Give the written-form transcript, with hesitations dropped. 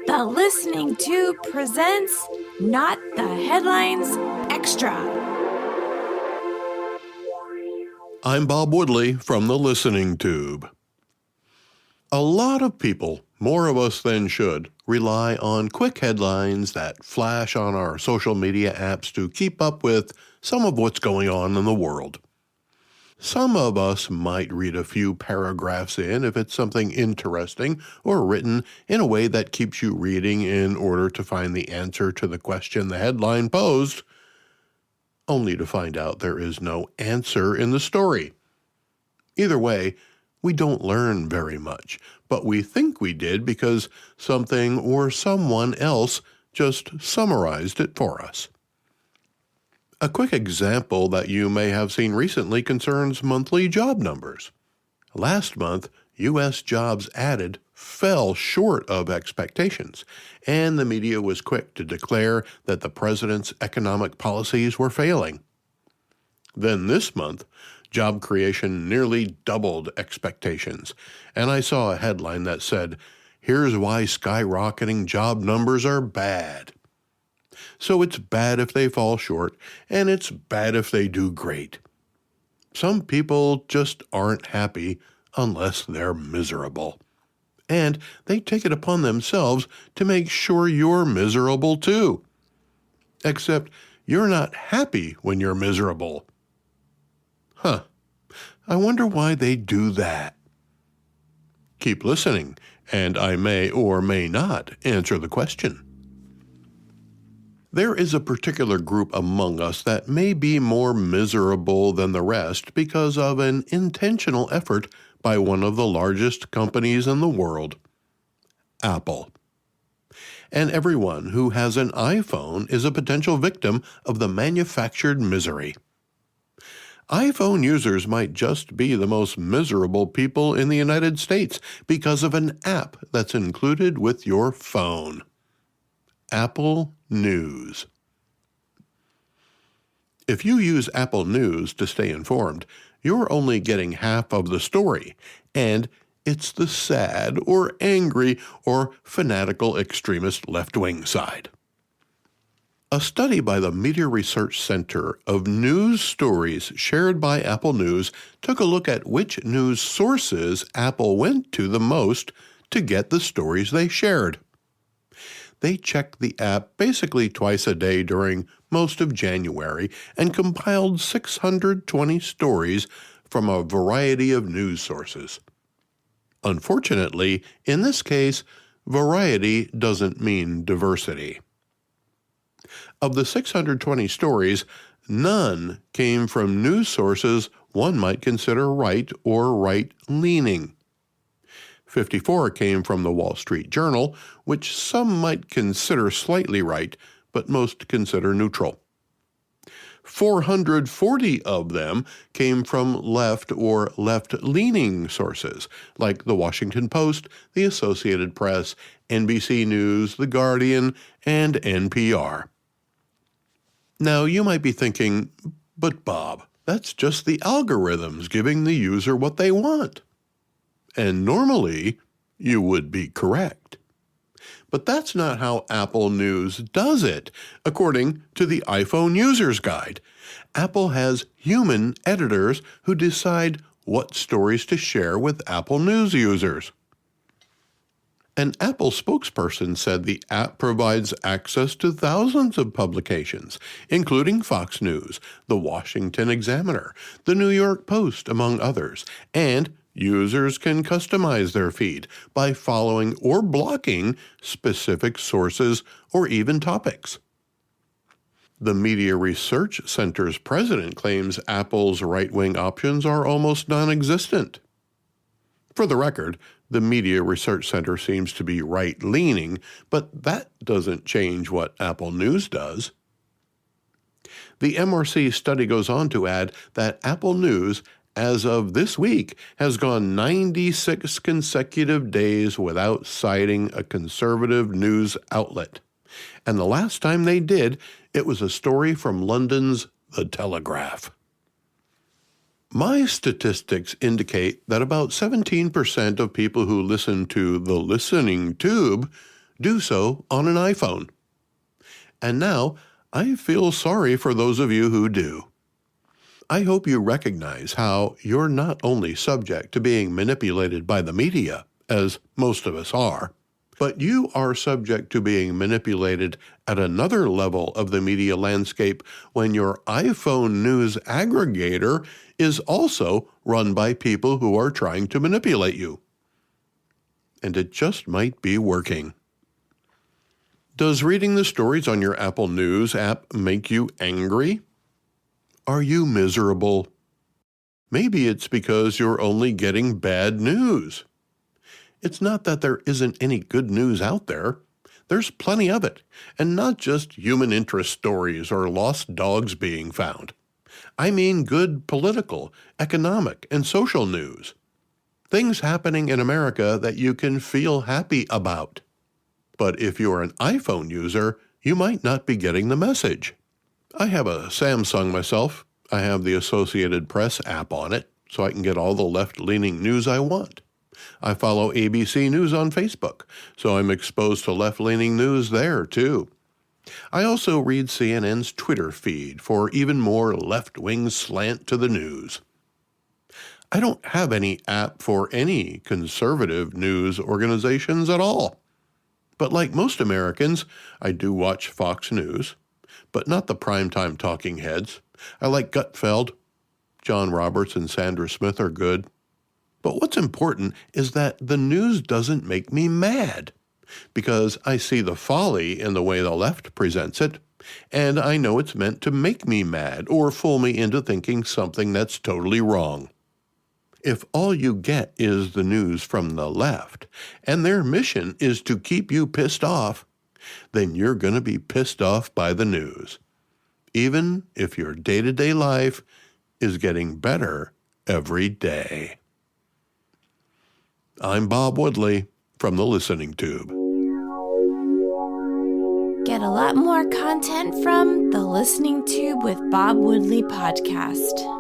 The Listening Tube presents Not the Headlines Extra. I'm Bob Woodley from The Listening Tube. A lot of people, more of us than should, rely on quick headlines that flash on our social media apps to keep up with some of what's going on in the world. Some of us might read a few paragraphs in if it's something interesting or written in a way that keeps you reading in order to find the answer to the question the headline posed, only to find out there is no answer in the story. Either way, we don't learn very much, but we think we did because something or someone else just summarized it for us. A quick example that you may have seen recently concerns monthly job numbers. Last month, U.S. jobs added fell short of expectations, and the media was quick to declare that the president's economic policies were failing. Then this month, job creation nearly doubled expectations, and I saw a headline that said, "Here's why skyrocketing job numbers are bad." So it's bad if they fall short, and it's bad if they do great. Some people just aren't happy unless they're miserable. And they take it upon themselves to make sure you're miserable too. Except you're not happy when you're miserable. I wonder why they do that. Keep listening, and I may or may not answer the question. There is a particular group among us that may be more miserable than the rest because of an intentional effort by one of the largest companies in the world, Apple. And everyone who has an iPhone is a potential victim of the manufactured misery. iPhone users might just be the most miserable people in the United States because of an app that's included with your phone. Apple News. If you use Apple News to stay informed, you're only getting half of the story, and it's the sad or angry or fanatical extremist left-wing side. A study by the Media Research Center of news stories shared by Apple News took a look at which news sources Apple went to the most to get the stories they shared. They checked the app basically twice a day during most of January and compiled 620 stories from a variety of news sources. Unfortunately, in this case, variety doesn't mean diversity. Of the 620 stories, none came from news sources one might consider right or right-leaning. 54 came from the Wall Street Journal, which some might consider slightly right, but most consider neutral. 440 of them came from left or left-leaning sources, like the Washington Post, the Associated Press, NBC News, The Guardian, and NPR. Now, you might be thinking, but Bob, that's just the algorithms giving the user what they want. And normally, you would be correct. But that's not how Apple News does it, according to the iPhone User's Guide. Apple has human editors who decide what stories to share with Apple News users. An Apple spokesperson said the app provides access to thousands of publications, including Fox News, The Washington Examiner, The New York Post, among others, and users can customize their feed by following or blocking specific sources or even topics. The Media Research Center's president claims Apple's right-wing options are almost non-existent. For the record, the Media Research Center seems to be right-leaning, but that doesn't change what Apple News does. The MRC study goes on to add that Apple News, as of this week, has gone 96 consecutive days without citing a conservative news outlet. And the last time they did, it was a story from London's The Telegraph. My statistics indicate that about 17% of people who listen to The Listening Tube do so on an iPhone. And now, I feel sorry for those of you who do. I hope you recognize how you're not only subject to being manipulated by the media, as most of us are, but you are subject to being manipulated at another level of the media landscape when your iPhone news aggregator is also run by people who are trying to manipulate you. And it just might be working. Does reading the stories on your Apple News app make you angry? Are you miserable? Maybe it's because you're only getting bad news. It's not that there isn't any good news out there. There's plenty of it, and not just human interest stories or lost dogs being found. I mean good political, economic, and social news. Things happening in America that you can feel happy about. But if you're an iPhone user, you might not be getting the message. I have a Samsung myself. I have the Associated Press app on it, so I can get all the left-leaning news I want. I follow ABC News on Facebook, so I'm exposed to left-leaning news there, too. I also read CNN's Twitter feed for even more left-wing slant to the news. I don't have any app for any conservative news organizations at all. But like most Americans, I do watch Fox News, but not the primetime talking heads. I like Gutfeld. John Roberts and Sandra Smith are good. But what's important is that the news doesn't make me mad, because I see the folly in the way the left presents it, and I know it's meant to make me mad or fool me into thinking something that's totally wrong. If all you get is the news from the left, and their mission is to keep you pissed off, then you're going to be pissed off by the news, even if your day-to-day life is getting better every day. I'm Bob Woodley from the Listening Tube. Get a lot more content from the Listening Tube with Bob Woodley podcast.